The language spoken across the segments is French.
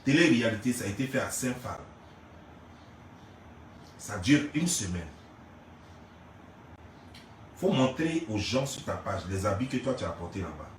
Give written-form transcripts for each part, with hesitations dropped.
Télé-réalité, ça a été fait à Saint-Phal. Ça dure une semaine. Il faut montrer aux gens sur ta page les habits que toi tu as apportés là-bas.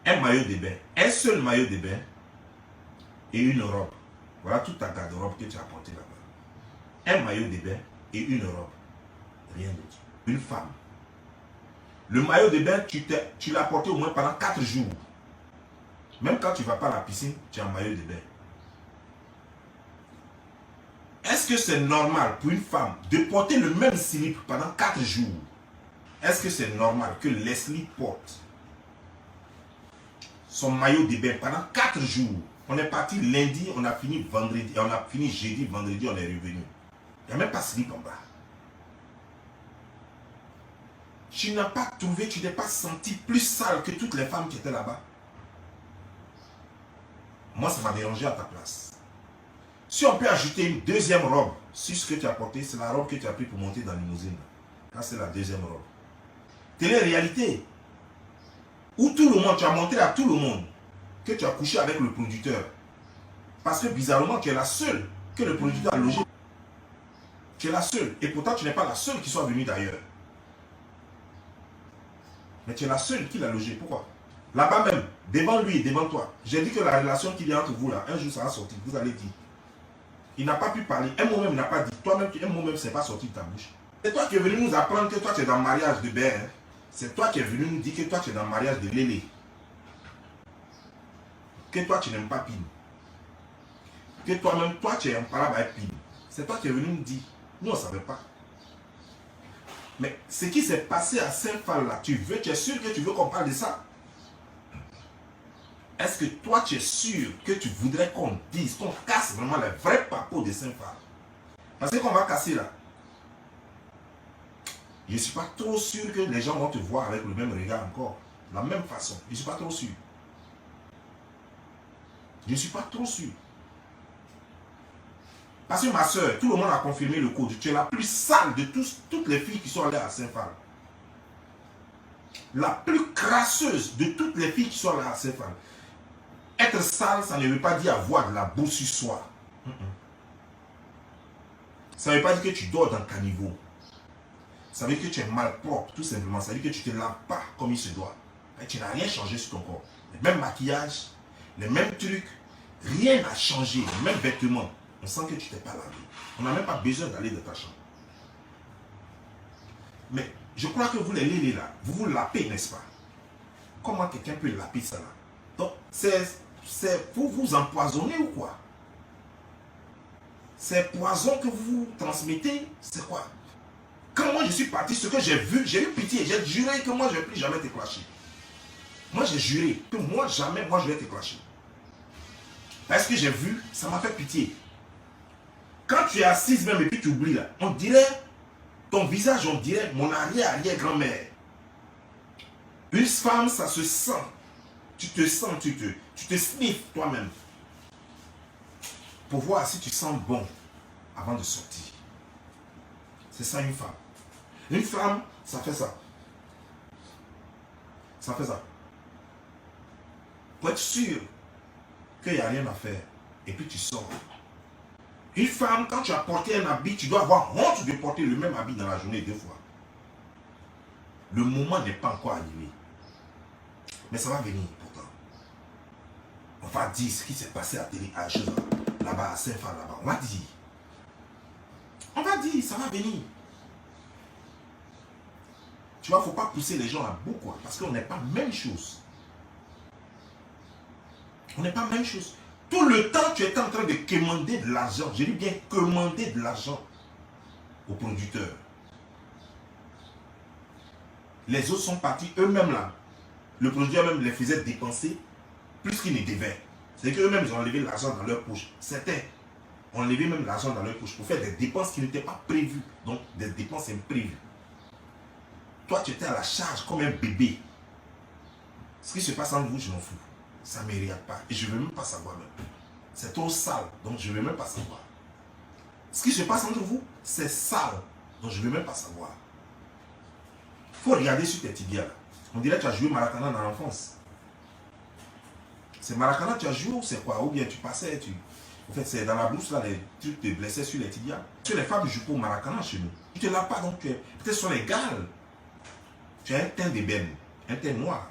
Un maillot de bain, un seul maillot de bain et une robe. Voilà toute ta garde-robe que tu as apportée là-bas. Un maillot de bain et une robe. Rien d'autre. Une femme. Le maillot de bain, tu l'as porté au moins pendant 4 jours. Même quand tu ne vas pas à la piscine, tu as un maillot de bain. Est-ce que c'est normal pour une femme de porter le même slip pendant 4 jours? Est-ce que c'est normal que Leslie porte son maillot de bain pendant 4 jours? On est parti lundi, on a fini vendredi, on a fini jeudi, vendredi, on est revenu. Il n'y a même pas slip en bas. Tu n'as pas trouvé, tu n'es pas senti plus sale que toutes les femmes qui étaient là-bas? Moi, ça m'a dérangé à ta place. Si on peut ajouter une deuxième robe sur ce que tu as porté, c'est la robe que tu as pris pour monter dans la limousine. Là, c'est la deuxième robe. Télé-réalité, où tout le monde, tu as montré à tout le monde que tu as couché avec le producteur. Parce que bizarrement, tu es la seule que le producteur a logé. Tu es la seule. Et pourtant, tu n'es pas la seule qui soit venue d'ailleurs. Mais tu es la seule qui l'a logé. Pourquoi? Là-bas même, devant lui et devant toi, j'ai dit que la relation qu'il y a entre vous là, un jour ça va sortir. Vous allez dire. Il n'a pas pu parler. Un mot même n'a pas dit. Toi-même, un mot même, c'est pas sorti de ta bouche. C'est toi qui es venu nous apprendre que toi, tu es dans le mariage de Béa. Hein? C'est toi qui es venu nous dire que toi, tu es dans le mariage de Lélé. Que toi, tu n'aimes pas Pine. Que toi-même, toi, tu es un parable avec Pine. C'est toi qui es venu nous dire. Nous, on ne savait pas. Mais ce qui s'est passé à Saint-Phal là, tu es sûr que tu veux qu'on parle de ça? Est-ce que toi, tu es sûr que tu voudrais qu'on dise, qu'on casse vraiment les vrais papos de Saint-Phal? Parce que qu'on va casser là, je ne suis pas trop sûr que les gens vont te voir avec le même regard encore. La même façon. Je ne suis pas trop sûr. Je ne suis pas trop sûr. Parce que ma soeur, tout le monde a confirmé le code. Tu es la plus sale de toutes les filles qui sont allées à Saint-Phal. La plus crasseuse de toutes les filles qui sont allées à Saint-Phal. Être sale, ça ne veut pas dire avoir de la boue sur soi. Ça ne veut pas dire que tu dors dans le caniveau. Ça veut dire que tu es malpropre, tout simplement. Ça veut dire que tu ne te laves pas comme il se doit. Et tu n'as rien changé sur ton corps. Le même maquillage, les mêmes trucs, rien n'a changé. Les mêmes vêtements. On sent que tu t'es pas lavé. On n'a même pas besoin d'aller dans ta chambre. Mais je crois que vous les lélés là, vous vous lapez, n'est-ce pas? Comment quelqu'un peut laper ça là? Donc, c'est pour vous empoisonner ou quoi? Ces poisons que vous transmettez, c'est quoi? Quand moi je suis parti, ce que j'ai vu, j'ai eu pitié, j'ai juré que moi je ne vais plus jamais te clasher. Moi j'ai juré que moi jamais, moi je vais te clasher. Parce que j'ai vu, ça m'a fait pitié. Quand tu es assise même et puis tu oublies là, on dirait, ton visage, on dirait mon arrière-grand-mère. Une femme, ça se sent. Tu te sens, tu te sniffes toi-même. Pour voir si tu sens bon avant de sortir. C'est ça une femme. Une femme, ça fait ça. Ça fait ça. Pour être sûr qu'il n'y a rien à faire. Et puis tu sors. Une femme, quand tu as porté un habit, tu dois avoir honte de porter le même habit dans la journée 2 fois. Le moment n'est pas encore arrivé. Mais ça va venir pourtant. On va dire ce qui s'est passé à télé, à là-bas, à Saint-Phal, là-bas. On va dire. On va dire, ça va venir. Tu vois, il ne faut pas pousser les gens à bout, quoi. Parce qu'on n'est pas même chose. On n'est pas même chose. Tout le temps, tu es en train de commander de l'argent. Je dis bien commander de l'argent aux producteurs. Les autres sont partis eux-mêmes là. Le producteur même les faisait dépenser plus qu'ils ne devaient. C'est qu'eux-mêmes, ils ont enlevé l'argent dans leur poche. Certains ont enlevé même l'argent dans leur poche pour faire des dépenses qui n'étaient pas prévues. Donc, des dépenses imprévues. Toi, tu étais à la charge comme un bébé. Ce qui se passe entre vous, je m'en fous. Ça ne me regarde pas. Et je ne veux même pas savoir même. C'est trop sale, donc je ne veux même pas savoir. Ce qui se passe entre vous, c'est sale, donc je ne veux même pas savoir. Il faut regarder sur tes tibias. On dirait que tu as joué Maratana dans l'enfance. C'est Maracana, tu as joué ou c'est quoi? Ou bien tu passais, En fait, c'est dans la blouse, là, les trucs te blessaient sur les tibias. Sur les femmes jouent pour Maracana chez nous. Tu te laves pas, donc peut-être sur les gales. Tu as un teint d'ébène, un teint noir.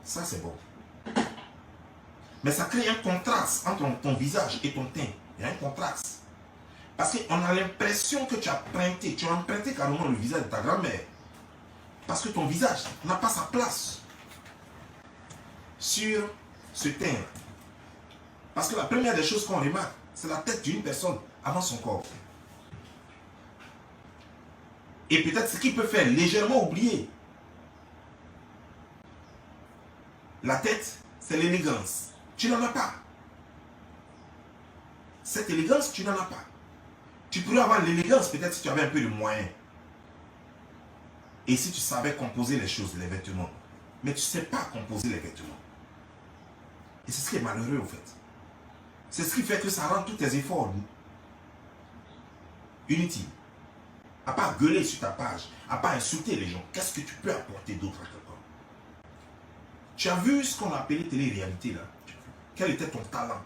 Ça, c'est bon. Mais ça crée un contraste entre ton visage et ton teint. Il y a un contraste. Parce qu'on a l'impression que tu as emprunté carrément le visage de ta grand-mère. Parce que ton visage n'a pas sa place sur ce teint. Parce que la première des choses qu'on remarque, c'est la tête d'une personne avant son corps. Et peut-être ce qui peut faire légèrement oublier la tête, c'est l'élégance. Tu n'en as pas. Cette élégance, tu n'en as pas. Tu pourrais avoir l'élégance peut-être si tu avais un peu de moyens. Et si tu savais composer les choses, les vêtements. Mais tu ne sais pas composer les vêtements. Et c'est ce qui est malheureux en fait. C'est ce qui fait que ça rend tous tes efforts inutiles. À part gueuler sur ta page, à part insulter les gens, qu'est-ce que tu peux apporter d'autre à quelqu'un? Tu as vu ce qu'on a appelé télé-réalité là? Quel était ton talent?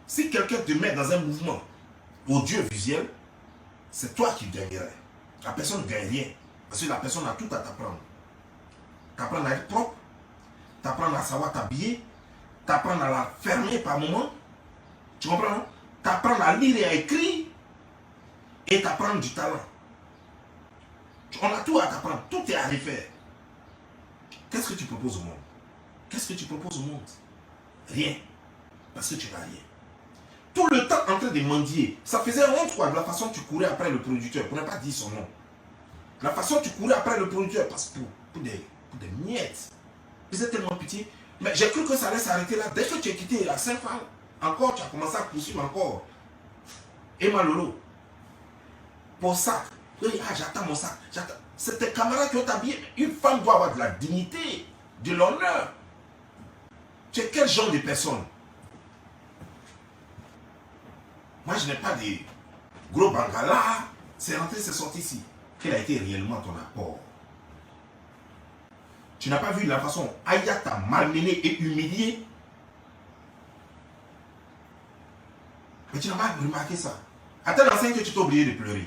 Si quelqu'un te met dans un mouvement audiovisuel, c'est toi qui gagnerais. La personne ne gagne rien. Parce que la personne a tout à t'apprendre. T'apprendre à être propre, t'apprendre à savoir t'habiller, t'apprendre à la fermer par moment. Tu comprends? T'apprendre à lire et à écrire et t'apprendre du talent. On a tout à t'apprendre, tout est à refaire. Qu'est-ce que tu proposes au monde? Qu'est-ce que tu proposes au monde? Rien. Parce que tu n'as rien. Tout le temps en train de mendier. Ça faisait honte quoi, de la façon dont tu courais après le producteur. Pour ne pas dire son nom. La façon dont tu courais après le producteur. Parce que pour des miettes. Vous êtes tellement pitié. Mais j'ai cru que ça allait s'arrêter là. Dès que tu as quitté la Saint-Fal, encore tu as commencé à poursuivre encore. Et Malolo. Pour ça. Oui, j'attends mon sac. C'est tes camarades qui ont habillé. Une femme doit avoir de la dignité, de l'honneur. Tu es quel genre de personne? Moi, je n'ai pas de gros bangala. C'est rentré, c'est sorti ici. Quel a été réellement ton apport? Tu n'as pas vu la façon dont Aya t'a malmené et humilié? Mais tu n'as pas remarqué ça. À tel enseigne que tu t'es oublié de pleurer.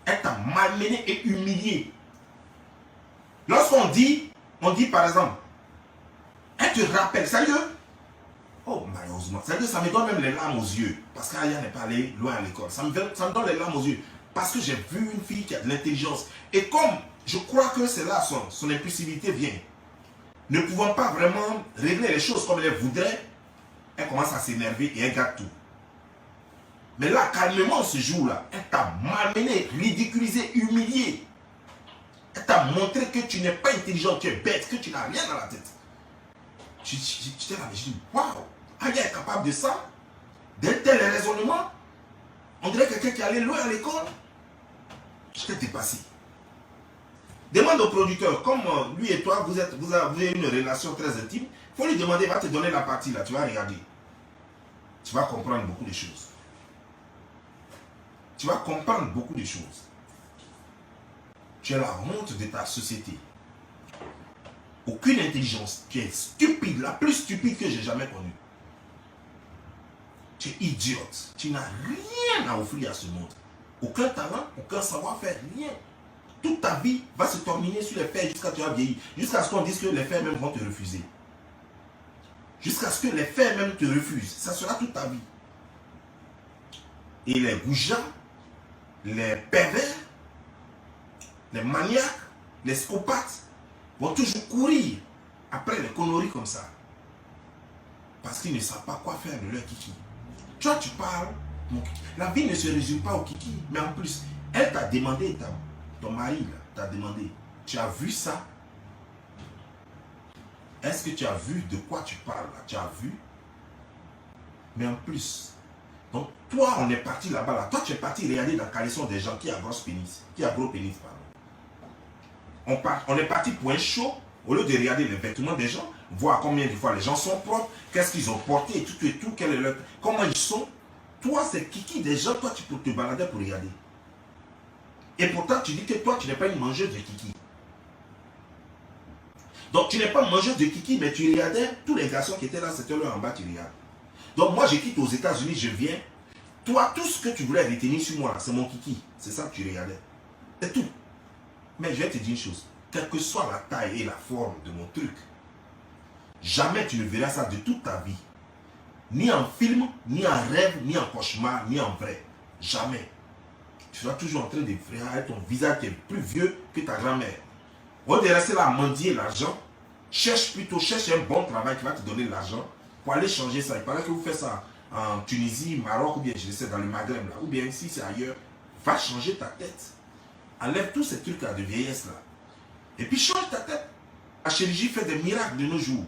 Elle t'a malmené et humilié. Lorsqu'on dit par exemple, elle te rappelle, sérieux? Oh, malheureusement, sérieux, ça me donne même les larmes aux yeux. Parce qu'Aya n'est pas allée loin à l'école. Ça me donne les larmes aux yeux. Parce que j'ai vu une fille qui a de l'intelligence. Et comme je crois que c'est là son impulsivité vient, ne pouvant pas vraiment régler les choses comme elle voudrait, elle commence à s'énerver et elle gâte tout. Mais là, calmement, ce jour-là, elle t'a malmené, ridiculisé, humilié. Elle t'a montré que tu n'es pas intelligent, tu es bête, que tu n'as rien dans la tête. Tu t'es là, je dis, waouh, Aya est capable de ça, d'un tel raisonnement. On dirait quelqu'un qui allait loin à l'école. J'étais dépassé. Demande au producteur, comme lui et toi, vous avez une relation très intime, il faut lui demander, il va te donner la partie là, tu vas regarder. Tu vas comprendre beaucoup de choses. Tu vas comprendre beaucoup de choses. Tu es la honte de ta société. Aucune intelligence. Tu es stupide, la plus stupide que j'ai jamais connue. Tu es idiote. Tu n'as rien à offrir à ce monde. Aucun talent, aucun savoir-faire, rien. Toute ta vie va se terminer sur les faits jusqu'à ce que tu as vieilli. Jusqu'à ce qu'on dise que les faits même vont te refuser. Jusqu'à ce que les faits même te refusent. Ça sera toute ta vie. Et les goujats, les pervers, les maniaques, les scopathes vont toujours courir après les conneries comme ça. Parce qu'ils ne savent pas quoi faire de leur kiki. Tu vois, tu parles, la vie ne se résume pas au kiki. Mais en plus, elle t'a demandé, ton mari t'a demandé, tu as vu ça? Est-ce que tu as vu de quoi tu parles là? Tu as vu? Mais en plus, donc toi on est parti là-bas là. Toi tu es parti regarder dans la caleçon des gens qui a gros pénis. Pardon. On est parti pour un show. Au lieu de regarder les vêtements des gens, voir combien de fois les gens sont propres, qu'est-ce qu'ils ont porté, tout, quel est leur, comment ils sont. Toi c'est kiki des gens, toi tu peux te balader pour regarder. Et pourtant tu dis que toi tu n'es pas une mangeuse de kiki. Donc tu n'es pas mangeuse de kiki, mais tu regardais tous les garçons qui étaient là, c'était là en bas, tu regardes. Donc moi je quitte aux États-Unis, je viens. Toi, tout ce que tu voulais retenir sur moi, c'est mon kiki. C'est ça que tu regardais. C'est tout. Mais je vais te dire une chose. Quelle que soit la taille et la forme de mon truc, jamais tu ne verras ça de toute ta vie. Ni en film, ni en rêve, ni en cauchemar, ni en vrai. Jamais. Tu seras toujours en train de faire ton visage qui est plus vieux que ta grand-mère. Au lieu de rester là à mendier l'argent, cherche un bon travail qui va te donner l'argent pour aller changer ça. Il paraît que vous faites ça en Tunisie, Maroc, ou bien je sais, dans le Maghreb, là, ou bien ici, c'est ailleurs. Va changer ta tête. Enlève tous ces trucs-là de vieillesse là. Et puis change ta tête. La chirurgie fait des miracles de nos jours.